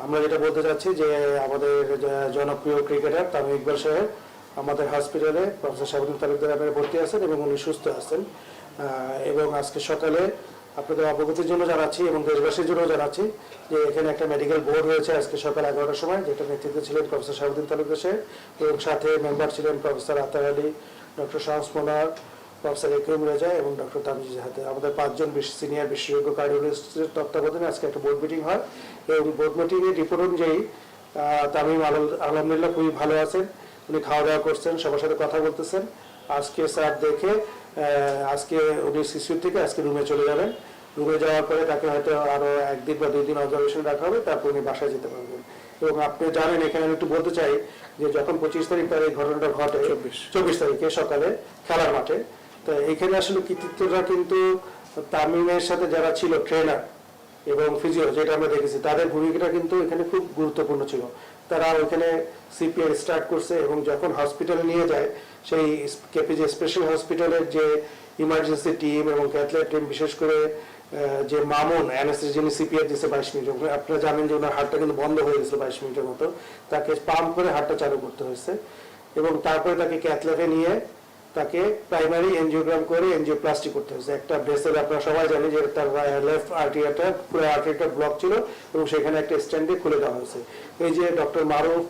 আমরা যেটা বলতে চাচ্ছি যে আমাদের জনপ্রিয় ক্রিকেটার তামিম ইকবাল সাহেব আমাদের হসপিটালে প্রফেসর শাহাবুদ্দিন তালুকদার ভর্তি আছেন এবং উনি সুস্থ আছেন। এবং আজকে সকালে আপনাদের অবগতির জন্য জানাচ্ছি এবং দেশবাসীর জন্য জানাচ্ছি যে এখানে একটা মেডিকেল বোর্ড হয়েছে আজকে সকাল 11টার সময়, যেটা নেতৃত্বে ছিলেন প্রফেসর শাহাবুদ্দিন তালুকদার সাহেব এবং সাথে মেম্বার ছিলেন professor Atar Ali, doctor Shams Monar, professor Ekram Reza এবং ডক্টর তামজিদ হাতে। আমাদের 5 জন সিনিয়র বিশেষজ্ঞ কার্ডিওলজিস্টের তত্ত্বাবধানে আজকে একটা বোর্ড মিটিং হয় এবং বোর্ড মিটিংয়ের রিপোর্ট অনুযায়ী তামিম আলহামদুলিল্লাহ খুবই ভালো আছেন। উনি খাওয়া দাওয়া করছেন, সবার সাথে কথা বলতেছেন। আজকে স্যার দেখে আজকে উনি শিশু থেকে আজকে রুমে চলে যাবেন। রুমে যাওয়ার পরে তাকে হয়তো আরো 1 দিন বা 2 দিন অবজারভেশন রাখা হবে, তারপর উনি বাসায় যেতে পারবেন। এবং আপনি জানেন, এখানে আমি একটু বলতে চাই যে যখন 25 তারিখ তার এই ঘটনাটা ঘটে, 24 তারিখে সকালে খেলার মাঠে, তো এখানে আসলে কৃতিত্বটা কিন্তু তামিমের সাথে যারা ছিল ট্রেনার এবং ফিজিও, যেটা আমরা দেখেছি, তাদের ভূমিকাটা কিন্তু এখানে খুব গুরুত্বপূর্ণ ছিল। তারা ওইখানে সিপিআর স্টার্ট করছে এবং যখন হসপিটালে নিয়ে যায়, সেই কেপিজে স্পেশাল হসপিটালের যে ইমার্জেন্সি টিম এবং ক্যাথলেট টিম, বিশেষ করে যে মামুন অ্যানেস্থেসিস্ট যিনি সিপিআর দিয়েছে 22 মিনিট, আপনারা জানেন যে ওনার হার্টটা কিন্তু বন্ধ হয়ে গেছিল 22 মিনিটের মতো, তাকে পাম্প করে হার্টটা চালু করতে হয়েছে এবং তারপরে তাকে ক্যাথলেটে নিয়ে তাকে প্রাইমারি এনজিওগ্রাম করে এনজিওপ্লাস্টি করতে হয়েছে। একটা ভেসেল আপনারা সবাই জানেন যে তার লেফট আর্টেরিয়াটা, পুরো আর্টেরিয়াটা ব্লক ছিল এবং সেখানে একটা স্ট্যান্ডে খুলে দেওয়া হয়েছে। এই যে ডক্টর মারুফ,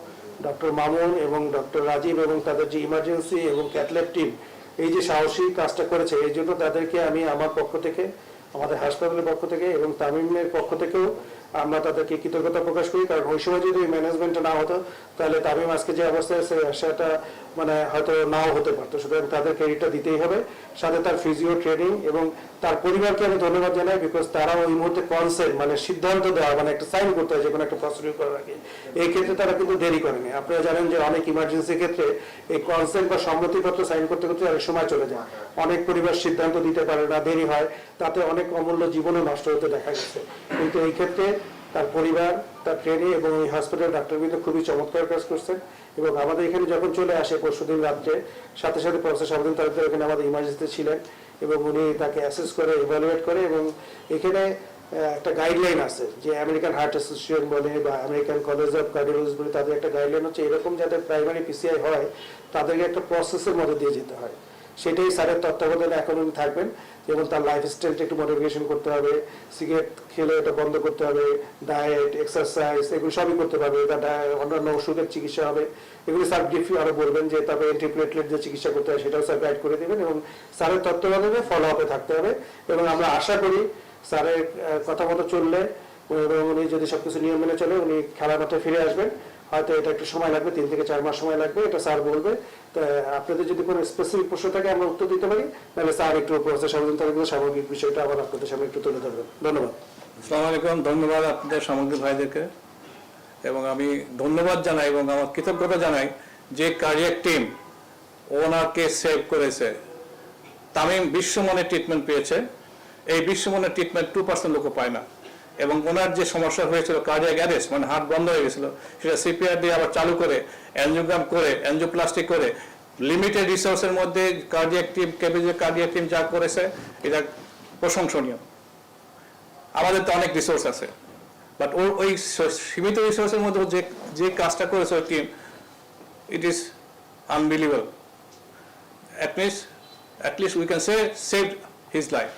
ডক্টর মামুন এবং ডক্টর রাজীব এবং তাদের যে ইমার্জেন্সি এবং ক্যাথলেট টিম এই যে সাহসী কাজটা করেছে, এই জন্য তাদেরকে আমি আমার পক্ষ থেকে, আমাদের হাসপাতালের পক্ষ থেকে এবং তামিমের পক্ষ থেকেও আমরা তাদেরকে কৃতজ্ঞতা প্রকাশ করি। কারণ ওই সময় যদি ম্যানেজমেন্টটা না হতো তাহলে তামিম আজকে যে অবস্থায় আছে সেটা মানে হয়তো নাও হতে পারতো। সুতরাং তাদের ক্রেডিটটা দিতেই হবে, সাথে তার ফিজিও ট্রেনিং এবং তার পরিবারকে আমি ধন্যবাদ জানাই, বিকজ তারা ওই মুহূর্তে কনসেন্ট মানে সিদ্ধান্ত দেওয়া, মানে একটা সাইন করতে হয় যে কোনো একটা প্রসিডিউর করার আগে, এই ক্ষেত্রে তারা কিন্তু দেরি করেনি। আপনারা জানেন যে অনেক ইমার্জেন্সি ক্ষেত্রে এই কনসেন্ট বা সম্মতিপত্র সাইন করতে করতে অনেক সময় চলে যায়, অনেক পরিবার সিদ্ধান্ত দিতে পারে না, দেরি হয়, তাতে অনেক অমূল্য জীবনও নষ্ট হতে দেখা গেছে। কিন্তু এই ক্ষেত্রে তার পরিবার, তার ট্রেনি এবং এই হসপিটাল ডাক্তারবৃন্দ খুবই চমৎকার কাজ করছেন। এবং আমাদের এখানে যখন চলে আসে পরশুদিন রাত্রে, সাথে সাথে প্রফেসর শাহাবুদ্দিন তালুকদার এখানে আমাদের ইমার্জেন্সিতে ছিলেন এবং উনি তাকে অ্যাসেস করে, ইভ্যালুয়েট করে এবং এখানে একটা গাইডলাইন আছে যে আমেরিকান হার্ট অ্যাসোসিয়েশন বলে বা আমেরিকান কলেজ অফ কার্ডিওলজি বলে, তাদের একটা গাইডলাইন হচ্ছে এরকম যাদের প্রাইমারি পিসিআই হয় তাদেরকে একটা প্রসেসের মধ্যে দিয়ে যেতে হয়। সেটাই স্যারের তত্ত্বাবধানে এখন উনি থাকবেন। যেমন তার লাইফস্টাইলটা একটু মডিফিকেশন করতে হবে, সিগারেট খেলে এটা বন্ধ করতে হবে, ডায়েট, এক্সারসাইজ এগুলো সবই করতে পারবে, তার অন্যান্য ওষুধের চিকিৎসা হবে, এগুলি স্যার ব্রিফলি আরও বলবেন। যে তারপরে অ্যান্টিপ্লেটলেট যে চিকিৎসা করতে হয় সেটাও স্যার গাইড করে দেবেন এবং স্যারের তত্ত্বাবধানে ফলো আপে থাকতে হবে। এবং আমরা আশা করি স্যারের কথা মতো চললে এবং উনি যদি সবকিছু নিয়ম মেনে চলে উনি খেলার মাঠে ফিরে আসবেন। হয়তো এটা একটু সময় লাগবে, 3 থেকে 4 মাস সময় লাগবে, এটা স্যার বলবে। তো আপনাদের যদি কোনো স্পেসিফিক প্রশ্ন থাকে আমরা উত্তর দিতে পারি, তাহলে স্যার একটু প্রফেসর শাহাবুদ্দিন তালুকদার সামগ্রিক বিষয়টা আবার আপনাদের সামনে একটু তুলে ধরবেন। ধন্যবাদ। আসসালামু আলাইকুম। ধন্যবাদ আপনাদের সামগ্রিক ভাইদেরকে এবং আমি ধন্যবাদ জানাই এবং আমার কৃতজ্ঞতা জানাই যে কার্ডিয়াক টিম ওনাকে সেভ করেছে। তামিম বিশ্বমানের ট্রিটমেন্ট পেয়েছে, এই বিশ্বমানের ট্রিটমেন্ট 2% লোকও পায় না। এবং ওনার যে সমস্যা হয়েছিল কার্ডিয়াক অ্যারেস্ট, মানে হার্ট বন্ধ হয়ে গেছিল, সেটা সিপিআর দিয়ে আবার চালু করে এনজিওগ্রাম করে এনজিওপ্লাস্টি করে লিমিটেড রিসোর্সের মধ্যে কার্ডিয়াক টিম, কেবিজে কার্ডিয়াক টিম যা করেছে এটা প্রশংসনীয়। আমাদের তো অনেক রিসোর্স আছে, বাট ওই সীমিত রিসোর্সের মধ্যে যে কাজটা করেছে ওই team, it is unbelievable. at least we can say saved his life.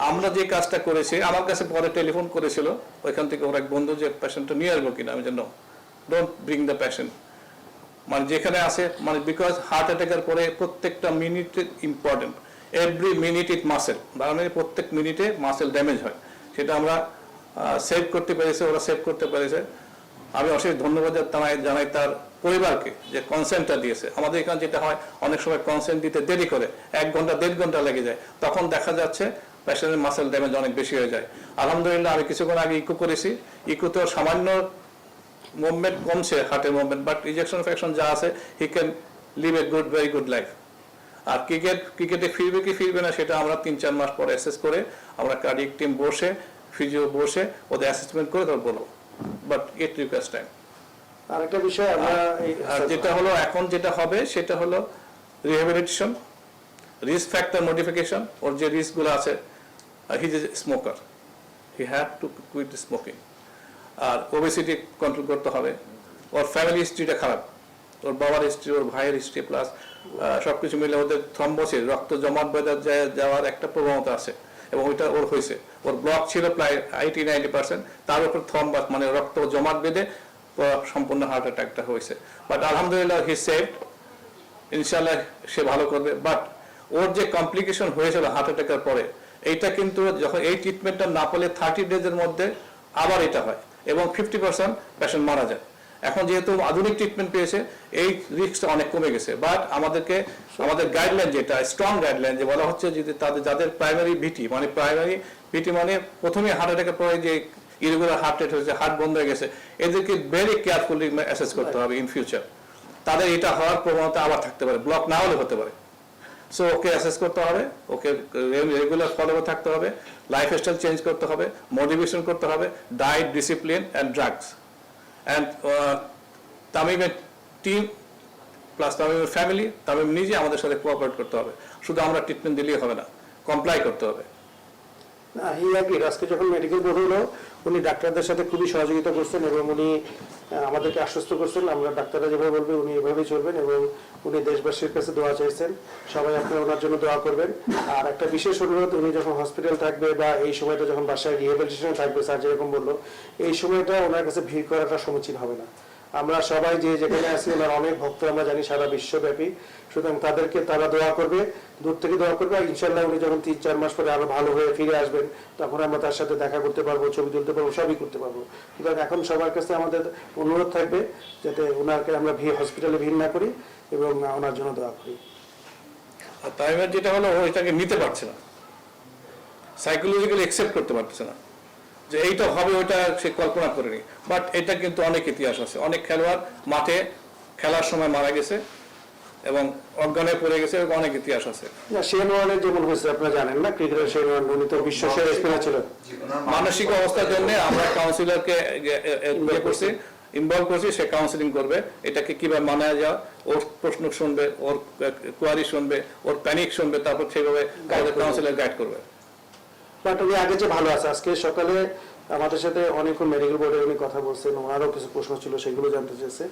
আমরা যে কাজটা করেছি, আমার কাছে পরে টেলিফোন করেছিল ওইখান থেকে ওর এক বন্ধু যে পেশেন্টটা নিয়ে আসবো কিনা, আমি জানো ডোন্ট ব্রিং দ্য পেশেন্ট, মানে যেখানে আছে, মানে বিকজ হার্ট অ্যাটাকের পরে প্রত্যেকটা মিনিট ইম্পর্টেন্ট, এভরি মিনিট ইট মাসেল, মানে প্রত্যেক মিনিটে মাসেল ড্যামেজ হয়, সেটা আমরা সেভ করতে পেরেছে, ওরা সেভ করতে পেরেছে। আমি অশেষ ধন্যবাদ জানাই তার পরিবারকে যে কনসেন্টটা দিয়েছে। আমাদের এখানে যেটা হয় অনেক সময় কনসেন্ট দিতে দেরি করে, 1 ঘন্টা 1.5 ঘন্টা লেগে যায়, তখন দেখা যাচ্ছে পেশেন্টের মাসেল ড্যামেজ অনেক বেশি হয়ে যায়। আলহামদুলিল্লাহ আমি কিছুক্ষণ আগে ইকো করেছি, ইকোতেও সামান্য মুভমেন্ট কমছে, হার্টের মুভমেন্ট, বাট ইজেকশন ফ্যাকশন যা আছে, he can live a very good life. আর ক্রিকেটে ফিরবে কি ফিরবে না সেটা আমরা 3-4 মাস পরে অ্যাসেস করে আমরা কার্ডিয়াক টিম বসে, ফিজিও বসে ওদের অ্যাসেসমেন্ট করে তারপর বলবো, বাট ইট রিকোয়ার্স টাইম। আরেকটা বিষয় আমরা যেটা হলো এখন যেটা হবে সেটা হলো রিহ্যাবিলিটেশন, রিস্ক ফ্যাক্টর মডিফিকেশন, ওর যে রিস্কগুলো আছে he is a smoker, he had to quit smoking. আর ওবেসিটি কন্ট্রোল করতে হবে, ওর ফ্যামিলি হিস্ট্রিটা খারাপ, ওর বাবার হিস্ট্রি, ওর ভাইয়ের হিস্ট্রি, প্লাস সবকিছু মিলে ওদের থ্রম্বোসিস, রক্ত জমাট বেঁধে যাওয়ার একটা প্রবণতা আছে, এবং ওইটা ওর হয়েছে। ওর ব্লক ছিল প্রায় 80-90%, তার উপর থ্রম্বাস মানে রক্ত জমাট বেঁধে সম্পূর্ণ হার্ট অ্যাটাকটা হয়েছে। বাট আলহামদুলিল্লাহ হি সেভড, ইনশাল্লাহ সে ভালো করবে। বাট ওর যে কমপ্লিকেশন হয়েছিল হার্ট অ্যাটাকের পরে, এইটা কিন্তু যখন এই ট্রিটমেন্টটা না পেলে 30 ডেজের মধ্যে আবার এটা হয়, এবং 50% পেশেন্ট মারা যায়। এখন যেহেতু আধুনিক ট্রিটমেন্ট পেয়েছে, এই রিস্কটা অনেক কমে গেছে। বাট আমাদের গাইডলাইন, যেটা স্ট্রং গাইডলাইন, যে বলা হচ্ছে যদি যাদের প্রাইমারি ভিটি মানে প্রথমে হার্ট অ্যাটাকের পরে যে ইরেগুলার হার্ট রেট হয়েছে, হার্ট বন্ধ হয়ে গেছে, এদেরকে ভেরি কেয়ারফুলি অ্যাসেস করতে হবে ইন ফিউচার। তাদের এটা হওয়ার প্রবণতা আবার থাকতে পারে, ব্লক না হলে হতে পারে। সো ওকে অ্যাসেস করতে হবে, ওকে রেগুলার ফলো থাকতে হবে, লাইফস্টাইল চেঞ্জ করতে হবে, মোটিভেশন করতে হবে, diet, discipline and drugs. And তামিমের টিম প্লাস তামিমের ফ্যামিলি, তামিম নিজে আমাদের সাথে কোঅপারেট করতে হবে। শুধু আমরা ট্রিটমেন্ট দিলেই হবে না, কমপ্লাই করতে হবে। আজকে যখন মেডিকেল বোর্ড হলো, উনি ডাক্তারদের সাথে খুবই সহযোগিতা করছেন, এবং উনি আমাদেরকে আশ্বস্ত করছেন আমরা ডাক্তাররা যেভাবে বলবে উনি এভাবেই চলবেন, এবং উনি দেশবাসীর কাছে দোয়া চাইছেন, সবাই আপনারা ওনার জন্য দোয়া করবেন। আর একটা বিশেষ অনুরোধ, উনি যখন হসপিটাল থাকবে বা এই সময়টা যখন বাসায় রিহেবিলিটেশনে থাকবে, স্যার যেরকম বললো, এই সময়টা ওনার কাছে ভিড় করাটা সমীচীন হবে না। আমরা সবাই যে যেখানে আছি, ওনার অনেক ভক্ত আমরা জানি সারা বিশ্বব্যাপী, সুতরাং তারা দোয়া করবে, দূর থেকে দোয়া করবে। আর ইনশাল্লাহ উনি যখন 3-4 মাস পরে আরো ভালো হয়ে ফিরে আসবেন, তখন আমরা তার সাথে দেখা করতে পারবো, ছবি তুলতে পারবো, সবই করতে পারবো। সুতরাং এখন সবার কাছে আমাদের অনুরোধ থাকবে যাতে ওনাকে আমরা হসপিটালে ভিড় না করি এবং ওনার জন্য দোয়া করি। আর তাইমের যেটা হলো, ও এটাকে নিতে পারছে না, সাইকোলজিক্যালি অ্যাকসেপ্ট করতে পারছে না যে এইটা হবে, ওইটা সে কল্পনা করেনি। বাট এটা কিন্তু অনেক ইতিহাস আছে, অনেক খেলোয়াড় মাঠে খেলার সময় মারা গেছে এবং অজ্ঞানে পড়ে গেছে, এবং অনেক ইতিহাস আছে। শেন ওয়ার্নের যেমন হয়েছে আপনারা জানেন না, ক্রিকেটার শেন ওয়ার্ন, উনি তো বিশ্ব সেরা স্পিনার ছিল। মানসিক অবস্থার জন্য আমরা কাউন্সিলরকে করছি, ইনভলভ করছি, সে কাউন্সিলিং করবে এটাকে কিভাবে মানা যায়, ওর প্রশ্ন শুনবে, ওর কোয়ারি শুনবে, ওর প্যানিক শুনবে, তারপর সেভাবে কাউন্সিলর গাইড করবে। বাট উনি আগে যে ভালো আছে। আজকে সকালে আমাদের সাথে অনেকক্ষণ মেডিকেল বোর্ডে উনি কথা বলছেন, ওনারও কিছু প্রশ্ন ছিল, সেগুলো জানতে চেয়েছে,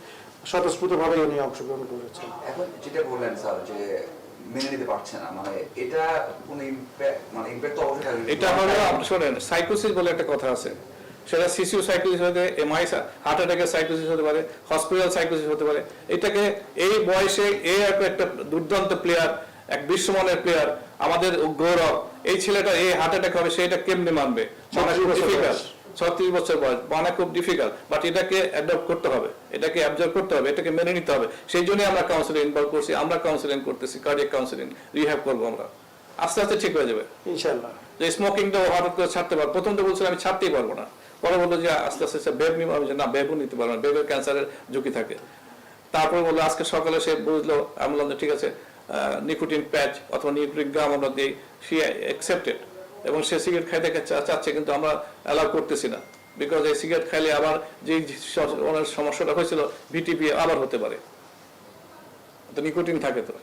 স্বতঃস্ফূর্তভাবে উনি অংশগ্রহণ করেছেন। এখন যেটা বললেন স্যার যে মেনে নিতে পারছে না, মানে এটা কোন ইমপ্যাক্ট তো অবশ্যই থাকবে। এটা হলো আপনি শোনেন, সাইকোসিস বলে একটা কথা আছে, সেটা সিসিউ সাইকোসিস হতে, এমআই হার্ট অ্যাটাকের সাইকোসিস হতে পারে, হসপিটাল সাইকোসিস হতে পারে। এটাকে এই বয়সে একটা দুর্দান্ত প্লেয়ার, এক বিশ্বমানের প্লেয়ার, আমাদের গৌরব, এই ছেলেটা এই হার্ট অ্যাটাক হবে, সেটা কেমনে মানবে? 36 বছর বয়স, মানে খুব ডিফিকাল্ট। বাট এটাকে অ্যাডপ্ট করতে হবে, এটাকে অ্যাবজর্ব করতে হবে, এটাকে মেনে নিতে হবে। সেই জন্যই আমরা কাউন্সিলিং ইনভলভ করছি, আমরা কাউন্সিলিং করতেছি, কার্ডিয়াক কাউন্সিলিং, রিহ্যাব করবো আমরা, আস্তে আস্তে ঠিক হয়ে যাবে ইনশাআল্লাহ। যে স্মোকিংটা হঠাৎ করে ছাড়তে পারবো, প্রথম তো বলছিলাম আমি ছাড়তেই পারবো না, পরে বললো যে আস্তে আস্তে বেব নিবো, আমি না বেবও নিতে পারবো না, বেবের ক্যান্সারের ঝুঁকি থাকে। তারপরে বললো আজকে সকালে সে বুঝলো, আমি বললাম ঠিক আছে নিকোটিন প্যাচ অথবা নিকোটিন গ্রাম আমরা দিই, সে অ্যাকসেপ্টেড, এবং সে সিগারেট খাইতে চাচ্ছে, কিন্তু আমরা অ্যালাউ করতেছি না, বিকজ এই সিগারেট খাইলে আবার যে ওনার সমস্যাটা হয়েছিল ভিটিপি আবার হতে পারে, তো নিকোটিন থাকে। তো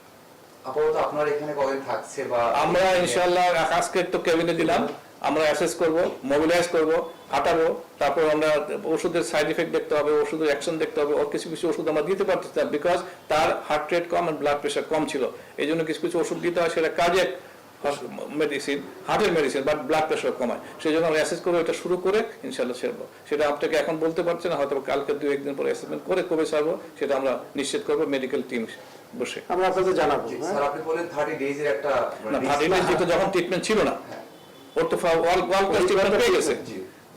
আপাতত আপনার এখানে কতদিন থাকছে বা আমরা ইনশাআল্লাহ আজকে একটু ক্যাবিনে দিলাম, আমরা অ্যাসেস করব, মোবিলাইজ করব, হাঁটাবো, তারপর আমরা ওষুধের সাইড ইফেক্ট দেখতে হবে, ওষুধের অ্যাকশন দেখতে হবে। ওর কিছু কিছু ওষুধ আমরা দিতে পারতেছি না, বিকজ তার হার্ট রেট কম আর ব্লাড প্রেশার কম ছিল, এই জন্য কিছু কিছু ওষুধ দিতে হয়, সেটা কার্ডিয়াক মেডিসিন, হার্টের মেডিসিন, বাট ব্লাড প্রেশার কমায়। সেই জন্য আমরা অ্যাসেস করবো, এটা শুরু করে ইনশাআল্লাহ ছাড়বো। সেটা আপনাকে এখন বলতে পারছি না, হয়তো কালকে 2-1 দিন পরে অ্যাসেসমেন্ট করে কবে ছাড়বো সেটা আমরা নিশ্চিত করবো মেডিকেল টিম বসে। আমরা আপনাদের জানাবো। স্যার আপনি বলেন 30 ডেজ এর একটা না, 30 ডেজ যেটা যখন ট্রিটমেন্ট ছিল না, ওর তো ওয়ার্ল্ড ক্লাস ট্রিটমেন্ট পেয়ে গেছে।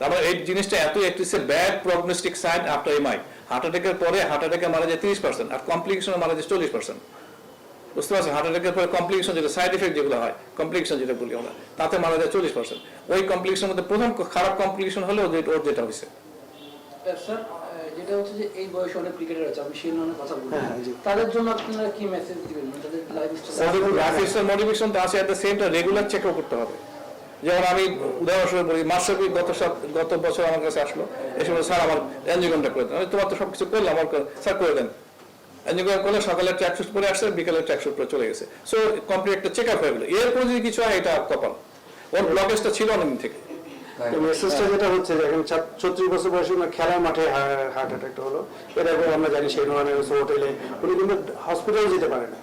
তারপর এই জিনিসটা এত একটি bad prognostic sign after MI, heart অ্যাটাকের পরে হার্ট অ্যাটাকে মারা যায় 30%, আর কমপ্লিকেশনে মারা যায় 40%। বুঝতে পারছেন? হার্ট অ্যাটাকের পরে কমপ্লিকেশন যেটা সাইড ইফেক্ট যেগুলো হয়, কমপ্লিকেশন যেটা বলি আমরা, তাতে মারা যায় 40%। ওই কমপ্লিকেশনের মধ্যে প্রথম খারাপ কমপ্লিকেশন হলো ওর যেটা হয়েছে। স্যার যেটা হচ্ছে যে এই বয়সে অনেক ক্রিকেটার আছে, আমি সেই ধরনের কথা বলি, তাদের জন্য আপনারা কি মেসেজ দিবেন? তাদের লাইফস্টাইল মোটিভেশন তো আছে, at the same time regular checkup করতে হবে। যেমন আমি উদাহরণস্বরূপ বলি, মাস্টারবি গত বছর আমার কাছে আসলো, এই সময় স্যার আমার এনজিওগ্রামটা করে দেন। আমি তোমার তো সবকিছু করলাম, আমার স্যার করে দেন। এনজিওগ্রাম করলে সকালে ট্র্যাকশুট পরে আসছে, বিকালে ট্র্যাকশুট পরে চলে গেছে। সো কমপ্লিট একটা চেকআপ হয়ে গেলো। এরপর যদি কিছু হয় এটা কপাল, ওর ব্লকেজটা ছিল অনেকদিন থেকে। মেসেজটা যেটা হচ্ছে যে এখন 36 বছর বয়সে ওনার খেলার মাঠে হার্ট অ্যাটাকটা হলো, এর আগে আমরা জানি সেই ধরনের হোটেলে উনি কিন্তু হসপিটালে যেতে পারে না,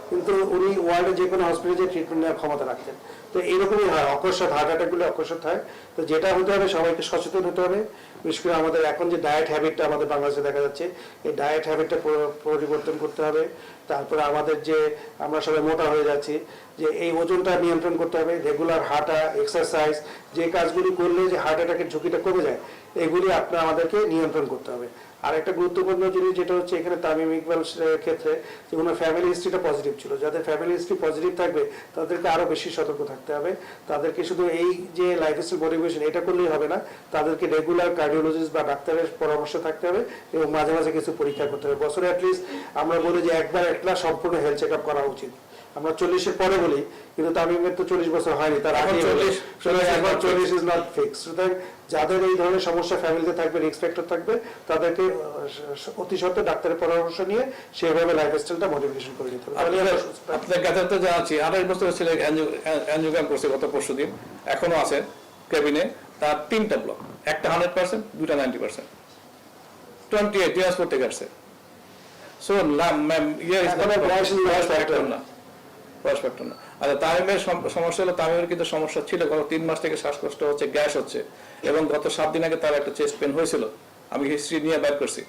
কিন্তু উনি ওয়ার্ল্ডে যে কোনো হসপিটালে ট্রিটমেন্ট নেওয়ার ক্ষমতা রাখতেন। তো এরকমই হয়, অকস্মাৎ হার্ট অ্যাটাকগুলো অকস্মাৎ হয়। তো যেটা হতে হবে, সবাইকে সচেতন হতে হবে। বিশেষ করে আমাদের এখন যে ডায়েট হ্যাবিটটা আমাদের বাংলাদেশে দেখা যাচ্ছে, এই ডায়েট হ্যাবিটটা পরিবর্তন করতে হবে। তারপরে আমাদের যে আমরা সবাই মোটা হয়ে যাচ্ছি, যে এই ওজনটা নিয়ন্ত্রণ করতে হবে, রেগুলার হাঁটা, এক্সারসাইজ, যে কাজগুলি করলে যে হার্ট অ্যাটাকের ঝুঁকিটা কমে যায়, এগুলি আমাদেরকে নিয়ন্ত্রণ করতে হবে। আর একটা গুরুত্বপূর্ণ জিনিস যেটা হচ্ছে এখানে তামিম ইকবালের ক্ষেত্রে, যে ওনার ফ্যামিলি হিস্ট্রিটা পজিটিভ ছিল। যাদের ফ্যামিলি হিস্ট্রি পজিটিভ থাকবে তাদেরকে আরও বেশি সতর্ক থাকতে হবে। তাদেরকে শুধু এই যে লাইফস্টাইল মডিফিকেশন এটা করলেই হবে না, তাদেরকে রেগুলার কার্ডিওলজিস্ট বা ডাক্তারের পরামর্শ থাকতে হবে এবং মাঝে মাঝে কিছু পরীক্ষা করতে হবে। বছরে অ্যাটলিস্ট আমরা বলি যে একবার একটা সম্পূর্ণ হেলথ চেক আপ করা উচিত। আমরা 40-এর পরে বলি, কিন্তু তামিমের তো 40 বছর হয়নি, তার আগে 40 ইজ নট ফিক্স। সুতরাং যাদের এই ধরনের সমস্যা ফ্যামিলিতে থাকবে, রিস্ক ফ্যাক্টর থাকবে, তাদেরকে অতি সত্ত্বর ডাক্তারের পরামর্শ নিয়ে সেভাবে লাইফস্টাইলটা মডিফিকেশন করে নিতে হবে। আপনার কাছে তো জানাচ্ছি 28 বছরের ছেলে অ্যানজিওগ্রাম করছে গত পরশুদিন, এখনো আছে কেবিনে। তার 3টা ব্লক, একটা 100%, 2টা 90%, 28 ট্রান্সপোর্ট থেকে আসছে। সো বয়স ফ্যাক্টর না। আচ্ছা, তামিমের সমস্যা হলো, তামিমের কিন্তু সমস্যা ছিল গত 3 মাস থেকে, শ্বাসকষ্ট হচ্ছে, গ্যাস হচ্ছে, এবং গত 7 দিন আগে তার একটা চেস্ট পেন হয়েছিল। আমি হিস্ট্রি নিয়ে বের করছি,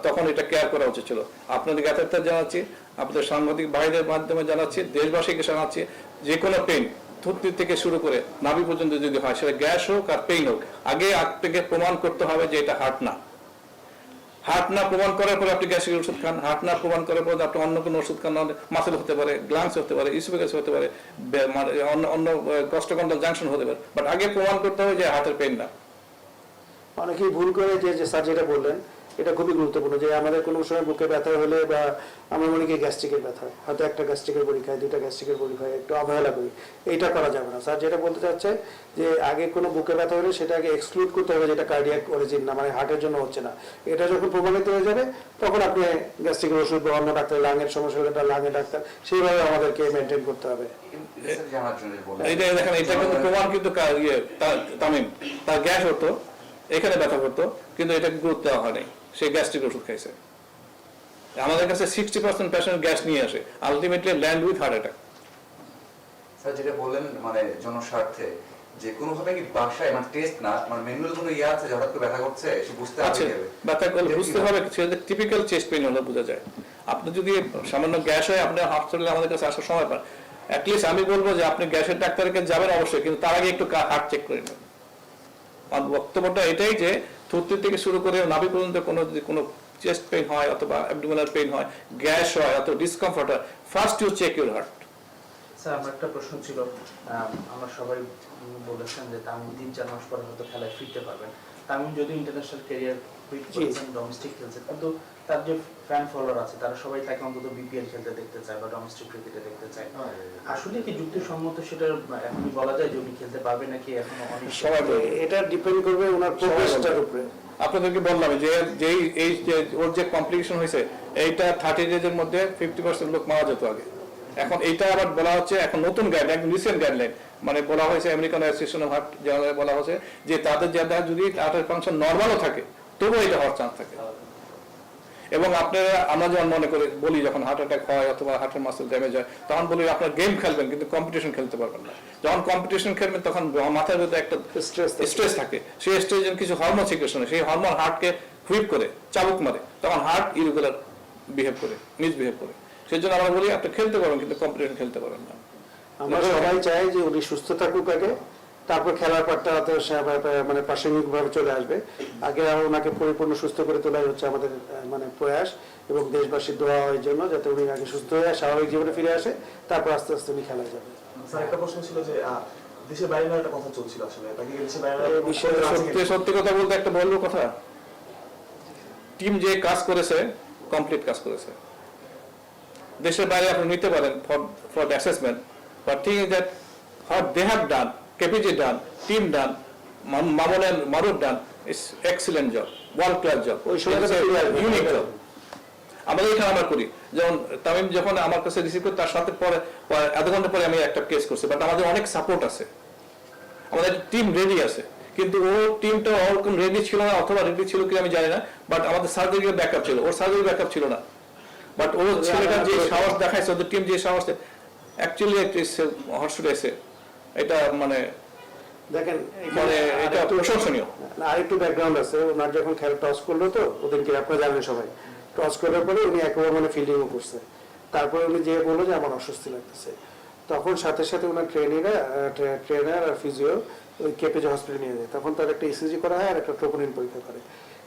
তখন এটা কেয়ার করা উচিত ছিল। আপনাদের জ্ঞাতার্থে জানাচ্ছি, আপনাদের সাংবাদিক ভাইদের মাধ্যমে জানাচ্ছি, দেশবাসীকে জানাচ্ছি, যে কোনো পেন থুতনি থেকে শুরু করে নাভি পর্যন্ত যদি হয়, সেটা গ্যাস হোক আর পেইন হোক, আগে আপনাকে প্রমাণ করতে হবে যে এটা হার্ট না। হার্ট না প্রমাণ করার পরে আপনি গ্যাসের ওষুধ খান, হার্ট না প্রমাণ করার পরে আপনি অন্য কোনো ওষুধ খান, মাসেল হতে পারে, গ্লান্স হতে পারে, ইসোফেগাস হতে পারে, অন্য কস্টোকন্ডাল জাংশন হতে পারে, বাট আগে প্রমাণ করতে হবে যে হার্টের পেইন না। অনেকেই ভুল করে যে স্যার যেটা বললেন এটা খুবই গুরুত্বপূর্ণ, যে আমাদের কোনো সময় বুকে ব্যথা হলে বা আমরা মনে করি গ্যাস্ট্রিকের ব্যথা, হয়তো একটা গ্যাস্ট্রিকের পরীক্ষায়, 2টা গ্যাস্ট্রিকের পরীক্ষায় একটু অবহেলা করি, এইটা করা যাবে না। স্যার যেটা বলতে চাচ্ছে যে আগে কোনো বুকে ব্যথা হলে সেটাকে এক্সক্লুড করতে হবে, যেটা কার্ডিয়াক অরিজিন না, মানে হার্টের জন্য হচ্ছে না। এটা যখন প্রমাণিত হয়ে যাবে তখন আপনি গ্যাস্ট্রিকের ওষুধ বা অন্য ডাক্তার, লাঙের সমস্যা হলে লাঙের ডাক্তার, সেইভাবে আমাদেরকে মেনটেন করতে হবে। এটা দেখেন, এটা কিন্তু প্রমাণ, কিন্তু তামিম তার গ্যাস হতো, এখানে ব্যথা করতো, কিন্তু এটা গুরুত্ব দেওয়া হয়নি, সে গ্যাস্ট্রিক ওষুধ খাইছে। আমাদের কাছে 60% পেশেন্ট গ্যাস নিয়ে আসে, ultimately land with heart attack. Sir যেটা বললেন, মানে জনস্বার্থে যে কোনো ভাবে কি বাসায়, মানে টেস্ট না, মানে ম্যানুয়াল কোনো ইয়ে আছে যে হঠাৎ করে ব্যথা করছে, সে বুঝতে আছে, ব্যথা করলে বুঝতে হবে, সেটা টিপিক্যাল চেস্ট পেইন হলে বোঝা যায়। আপনি যদি সামান্য গ্যাস হয়, আপনি হসপিটালে আমাদের কাছে আসার সময় পান, অ্যাটলিস্ট আমি বলবো যে আপনি গ্যাসের ডাক্তারকে যাবেন অবশ্যই, কিন্তু তার আগে একটু হার্ট চেক করে নেবেন। বক্তব্যটা এটাই যে থুতনি থেকে শুরু করে নাভি পর্যন্ত কোনো চেস্ট পেইন হয়, অথবা অ্যাবডোমিনাল পেইন হয়, গ্যাস হয়, অথবা ডিসকমফর্ট হয়, first you check your heart. Sir, আমার একটা প্রশ্ন ছিল, আমরা সবাই বলেছেন যে তামিম 3-4 মাস পরে হয়তো খেলায় ফিরতে পারবেন। তামিম যদি ইন্টারন্যাশনাল ক্যারিয়ার ফিট করেছেন, ডোমেস্টিক খেলছে, কিন্তু তার যে ফ্যান ফলোয়ার আছে তারা সবাই তাকে অন্তত বিপিএল খেলতে দেখতে চায় বা ডোমেস্টিক ক্রিকেটে দেখতে চায়। আসলে কি যুক্তিসম্মত সেটা এখনই বলা যায় যে উনি খেলতে পারবে নাকি এখনো অনেক? সবাই এটা ডিপেন্ড করবে ওনার প্রোগ্রেসটার উপরে। আপনাদেরকে বললাম যে এই যে ওর যে কমপ্লিকেশন হয়েছে, এইটা 30 ডেজের মধ্যে 50% লোক মারা যেত আগে। এখন এইটা আবার বলা হচ্ছে, এখন নতুন গাইডলাইন, রিসেন্ট গাইডলাইন, মানে বলা হয়েছে আমেরিকান অ্যাসোসিয়েশন অফ হার্ট জার্নালে বলা হয়েছে যে তাদের যারা যদি হার্টের ফাংশন নর্মালও থাকে তবুও এটা হওয়ার চান্স থাকে। এবং আপনারা, আমরা যখন মনে করি বলি যখন হার্ট অ্যাটাক হয় অথবা হার্টের মাসেল ড্যামেজ হয়, তখন বলি আপনার গেম খেলবেন কিন্তু কম্পিটিশন খেলতে পারবেন না। যখন কম্পিটিশন খেলবেন তখন মাথার ভিতরে একটা স্ট্রেস থাকে, সেই স্ট্রেসের কিছু হরমোন সিক্রেশন, সেই হরমোন হার্টকে হুইপ করে, চাবুক মারে, তখন হার্ট ইরেগুলার বিহেভ করে, মিসবিহেভ করে। সেই জন্য আমরা বলি আপনি খেলতে পারবেন কিন্তু কম্পিটিশন খেলতে পারবেন না। আমরা সবাই চাই যে উনি সুস্থ থাকুক আগে, তারপর খেলার পাটটা মানে প্রাসঙ্গিকভাবে চলে আসবে। আগে ওনাকে পরিপূর্ণ সুস্থ করে তোলাই হচ্ছে আমাদের মানে প্রয়াস, এবং দেশবাসীর দোয়া এর জন্য যাতে উনি আগে সুস্থ হয়ে স্বাভাবিক জীবনে ফিরে আসে, তারপর আস্তে আস্তে উনি খেলায় যাবে। স্যার, একটা প্রশ্ন ছিল যে দেশের বাইরে একটা কথা চলছিল, আসলে তাকে দেশের বাইরে সত্যি কথা বলতে একটা বলবো কথা, টিম যে কাজ করেছে কমপ্লিট কাজ করেছে। দেশের বাইরে আপনি নিতে পারেন for assessment, but thing is that what they have done, KPG done, team done, Mamun and Maruf done, is excellent job, world class job, unique job. আমাদের এখানে আমরা করি, যেমন তামিম যখন আমার কাছে রিসিভ করে তার সাথে পরে আধা ঘন্টা পরে আমি একটা কেস করছি, বাট আমাদের অনেক সাপোর্ট আছে, আমাদের টিম রেডি আছে, কিন্তু ওর টিমটা ওরকম রেডি ছিল না, অথবা রেডি ছিল কি আমি জানি না, বাট আমাদের সার্জারির ব্যাকআপ ছিল, ওর সার্জারি ব্যাকআপ ছিল না। বাট ও ছেলেটা যে সাহস দেখাইছে, ওদের টিম যে সাহস, অ্যাকচুয়ালি হটস্পটে এসে এটা মানে দেখেন মানে এটা প্রশংসনীয়। আরেকটু ব্যাকগ্রাউন্ড আছে, ওনার যখন খেলা টস করলো তো ওদেরকে আপনারা জানেন সবাই, টস করার পরে উনি একেবারে মানে ফিল্ডিংও করছে, তারপরে উনি যে বললো যে আমার অস্বস্তি লাগতেছে, তখন সাথে সাথে ওনার ট্রেনার আর ফিজিও ওই কেপেজ হসপিটালে নিয়ে যায়। তখন তার একটা ইসিজি করা হয় আর একটা ট্রোপোনিন পরীক্ষা করে।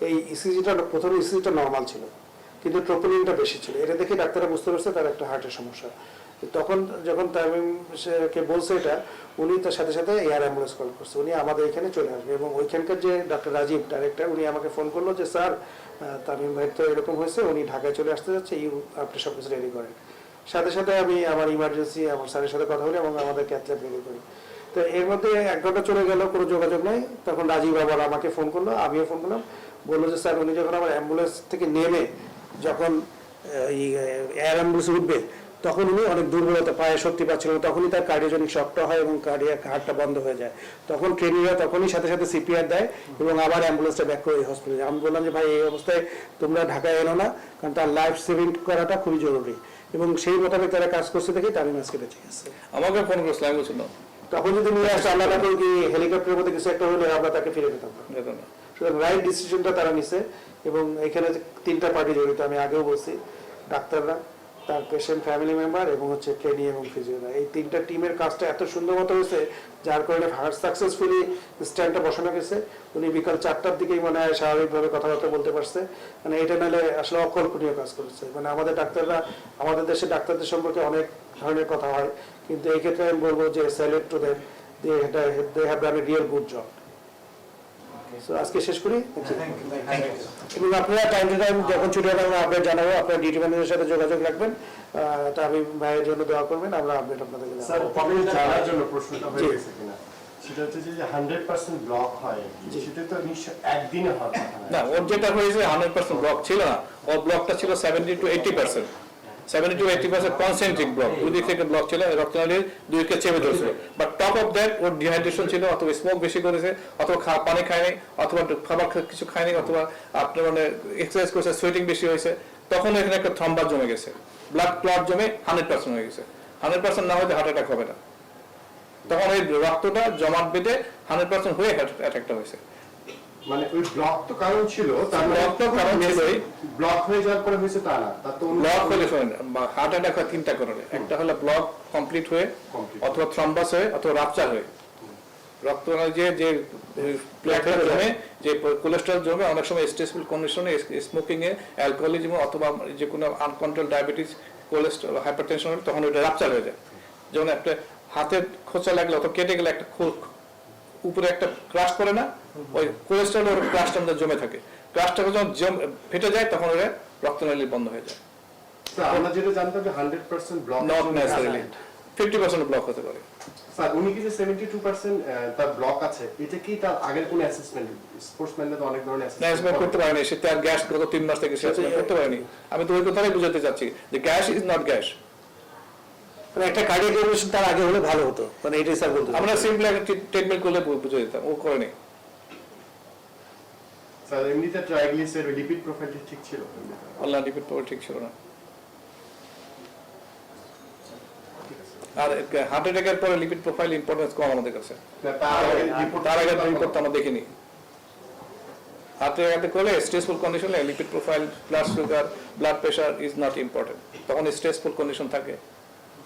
এই ইসিজিটা প্রথমে ইসিজিটা নর্মাল ছিল, কিন্তু ট্রোপোনিনটা বেশি ছিল। এটা দেখে ডাক্তাররা বুঝতে পারছে তার একটা হার্টের সমস্যা। তখন যখন তামিমকে বলছে এটা, উনি তার সাথে সাথে এয়ার অ্যাম্বুলেন্স কল করছে, উনি আমাদের এখানে চলে আসবে। এবং ওইখানকার যে ডাক্তার রাজীব ডাইরেক্টর, উনি আমাকে ফোন করলো যে স্যার তামিম ভাই তো এরকম হয়েছে, উনি ঢাকায় চলে আসতে যাচ্ছে, আপনি সব কিছু রেডি করেন। সাথে সাথে আমি আমার ইমার্জেন্সি আমার স্যারের সাথে কথা বলি এবং আমাদের ক্যাথল্যাব রেডি করি। তো এর মধ্যে 1 ঘন্টা চলে গেল, কোনো যোগাযোগ নাই। তখন রাজীব আবার আমাকে ফোন করলো, আমিও ফোন করলাম, বললো যে স্যার উনি যখন আমার অ্যাম্বুলেন্স থেকে নেমে যখন এয়ার অ্যাম্বুলেন্স উঠবে তখন উনি অনেক দুর্বলতা, পায়ে শক্তি পাচ্ছিল, তখনই তার কার্ডিওজেনিক শকটা হয় এবং কার্ডিয়াক হার্টটা বন্ধ হয়ে যায়। তখন ট্রেনিংরা তখনই সাথে সাথে সিপিআর দেয় এবং আবার অ্যাম্বুলেন্সটা ব্যাক করে হসপিটালে। আমি বললাম যে ভাই এই অবস্থায় তোমরা ঢাকায় এনো না, কারণ তার লাইফ সেভিং করাটা খুবই জরুরি। এবং সেই মোতাবেক তারা কাজ করছে দেখেই তামিম আজকে বেঁচে গেছে। আমাকে ফোন করেছিল, আমি বলছিলাম তখন যদি নিয়ে আসছে আল্লাহ করে কি হেলিকপ্টারের মধ্যে কিছু একটা হলে আমরা তাকে ফিরে পেতাম না। সুতরাং রাইট ডিসিশনটা তারা নিছে। এবং এখানে 3টা পার্টি জড়িত, আমি আগেও বলছি, ডাক্তাররা, তার পেশেন্ট ফ্যামিলি মেম্বার এবং হচ্ছে ট্রেনি এবং ফিজিওরা। এই 3টা টিমের কাজটা এত সুন্দর মতো হয়েছে যার কারণে হার্ট সাকসেসফুলি স্ট্যান্ডটা বসানো গেছে। উনি বিকাল 4টার দিকেই মনে হয় স্বাভাবিকভাবে কথাবার্তা বলতে পারছে। মানে এটা নাহলে আসলে অকল্পনীয় কাজ করেছে। মানে আমাদের ডাক্তাররা, আমাদের দেশে ডাক্তারদের সম্পর্কে অনেক ধরনের কথা হয়, কিন্তু এই ক্ষেত্রে আমি বলবো যে salute to them, they have done a real good job. আজকে শেষ করি। এবং আপনারা টাইম টু টাইম যখন ছুটি হবে আমরা আপডেট জানাবো, আপনার ডিউটি ম্যানেজারের সাথে যোগাযোগ রাখবেন, তা আমি ভাইয়ের জন্য দোয়া করবেন, আমরা আপডেট আপনাদেরকে জানাবো। স্যার কবে জানার জন্য প্রশ্নটা হয়ে গেছে কিনা, সেটা হচ্ছে যে 100% ব্লক হয়, সেটা তো নিশ্চয় একদিনে হওয়ার কথা না, ওর যেটা হয়েছে 100% ব্লক ছিল না, ওর ব্লকটা ছিল 70 to 80%, 70 to 80% কনসেন্ট্রিক ব্লক, দুই দিক থেকে ব্লক ছিল, রক্তনালীর দুইকে চেপে ধরছিল। But top of that or dehydration ছিল, অথবা স্মোক বেশি করেছে, অথবা পানি খায়নি, অথবা খাবার কিছু খায়নি, অথবা আপনার মানে এক্সারসাইজ করেছে, সোয়েটিং বেশি হয়েছে, তখন এখানে একটা থ্রম্বাস জমে গেছে, ব্লাড ক্লট জমে 100% হয়ে গেছে। 100% না হলে হার্ট অ্যাটাক হবে না, তখন ওই রক্তটা জমাট বেঁধে 100% হয়ে হার্ট অ্যাটাকটা হয়েছে। মানে ওই ব্লক তো কারণ ছিল, তার ব্লক তো কারণ ছিলই, ব্লক হয়ে যাওয়ার পরে হয়েছে তা না, তার তো ব্লক হলে শোনেন হার্ট অ্যাটাক হয় 3টা কারণে। একটা হলো ব্লক কমপ্লিট হয়ে, অথবা থ্রম্বাস হয়ে, অথবা রাপচার হয়ে। রক্তনালী যে প্লেটটা জমে, যে কোলেস্টেরল জমে, অনেক সময় স্ট্রেসফুল কন্ডিশনে, স্মোকিং এ, অ্যালকোহলিজম, অথবা যে কোনো আনকন্ট্রোল ডায়াবেটিস, কোলেস্টেরল, হাইপারটেনশন হলে তখন ওইটা রাপচার হয়ে যায়। যেমন একটা হাতের খোঁচা লাগলে অথবা কেটে গেলে একটা উপরে একটা ক্রাশ করে না, ওই কোলেস্টেরল ওর ক্রাশটা মধ্যে জমে থাকে, ক্রাশটা যখন ফেটে যায় তখন ওরা রক্তনালী বন্ধ হয়ে যায়। আমরা যেটা জানতাম যে 100% ব্লক, নট নেসেসারিলি 50% ব্লক হতে পারে। স্যার উনি কি যে 72% তার ব্লক আছে, এটা কি তার আগের কোনো অ্যাসেসমেন্ট? স্পোর্টসম্যানরা তো অনেক ধরনের অ্যাসেসমেন্ট করতে পারেনি, সে তার গ্যাস গত 3 মাস থেকে অ্যাসেসমেন্ট করতে পারেনি। আমি তো ওই কথাই বুঝাতে চাচ্ছি যে গ্যাস ইজ নট গ্যাস। মানে একটা কার্ডিয়াক রিলেশন তার আগে হলে ভালো হতো, মানে এটাই স্যার বলতে। আমরা সিম্পলি একটা ট্রিটমেন্ট করলে বুঝে দিতাম, ও করেনি। স্যার এমনিতে ট্রাইগ্লিসারাইড লিপিড প্রোফাইলটা ঠিক ছিল? আল্লাহ লিপিড প্রোফাইল ঠিক ছিল না। আর হার্ট অ্যাটাকের পরে লিপিড প্রোফাইল ইম্পর্টেন্স কম আমাদের কাছে, তার আগে রিপোর্ট আমরা দেখিনি। হার্ট অ্যাটাক করলে স্ট্রেসফুল কন্ডিশনে lipid profile, blood sugar, blood pressure is not important, তখন স্ট্রেসফুল কন্ডিশন থাকে,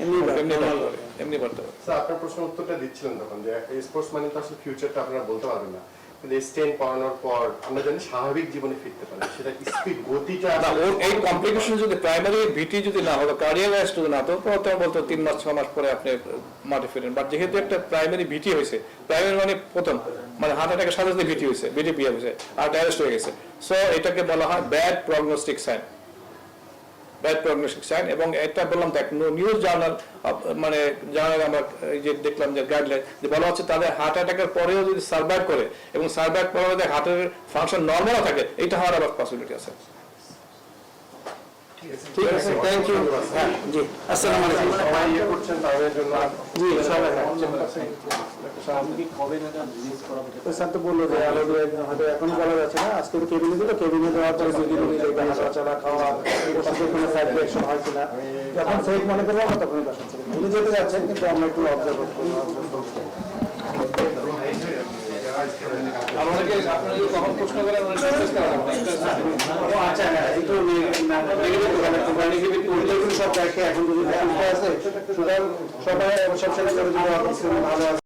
এমনি বাড়তে পারে। স্যার আপনার প্রশ্ন উত্তরটা দিচ্ছিলেন তখন যে স্পোর্টসম্যানের তো আসলে ফিউচারটা আপনারা বলতে পারবেন না, কিন্তু স্টেন পড়ানোর পর আমরা জানি স্বাভাবিক জীবনে ফিরতে পারে, সেটা স্পিড গতিটা না, ওর এই কমপ্লিকেশন যদি প্রাইমারি ভিটি যদি না হলো, কার্ডিয়াক অ্যারেস্ট যদি না হতো, তখন বলতো 3 মাস 6 মাস পরে আপনি মাঠে ফিরেন। বাট যেহেতু একটা প্রাইমারি ভিটি হয়েছে, প্রাইমারি মানে প্রথম মানে হার্ট অ্যাটাকের সাথে সাথে ভিটি হয়েছে, ভিটিপি হয়েছে, আর অ্যারেস্ট হয়ে গেছে, সো এটাকে বলা হয় bad prognostic sign, bad prognostic sign. এবং এটা বললাম দেখ নিউজ জার্নাল, মানে জার্নাল আমরা এই যে দেখলাম যে গাইডলাইন যে বলা হচ্ছে তাদের হার্ট অ্যাটাকের পরেও যদি সার্ভাইভ করে এবং সার্ভাইভ করার মধ্যে হার্টের ফাংশন নর্মাল থাকে, এটা হওয়ার আবার পসিবিলিটি আছে। ঠিক আছে, থ্যাংক ইউ। হ্যাঁ, জি, আসসালামু আলাইকুম। সবাই ইয়ে করছেন তাদের জন্য জি, সবাই। তো স্যার তো বললো যে আলো দিয়ে হয়তো এখনো বলা যাচ্ছে না, আজকে তো কেবিনে দিল, কেবিনে দেওয়ার পরে দুদিন দেখবে হাঁটাচলা খাওয়া ওষুধের কোনো সাইড রিঅ্যাকশন হয় কিনা, যখন সেফ মনে করবো আমরা তখনই বাসন ছিল উনি যেতে যাচ্ছেন, কিন্তু আমরা একটু অবজার্ভ করবো। আপনাকে কখন প্রশ্ন করেন আচ্ছা, হ্যাঁ, একটু নেগেটিভ সব দেখে এখন যদি আছে সুতরাং সবাই সব শেষ করে যদি ভালো আছে।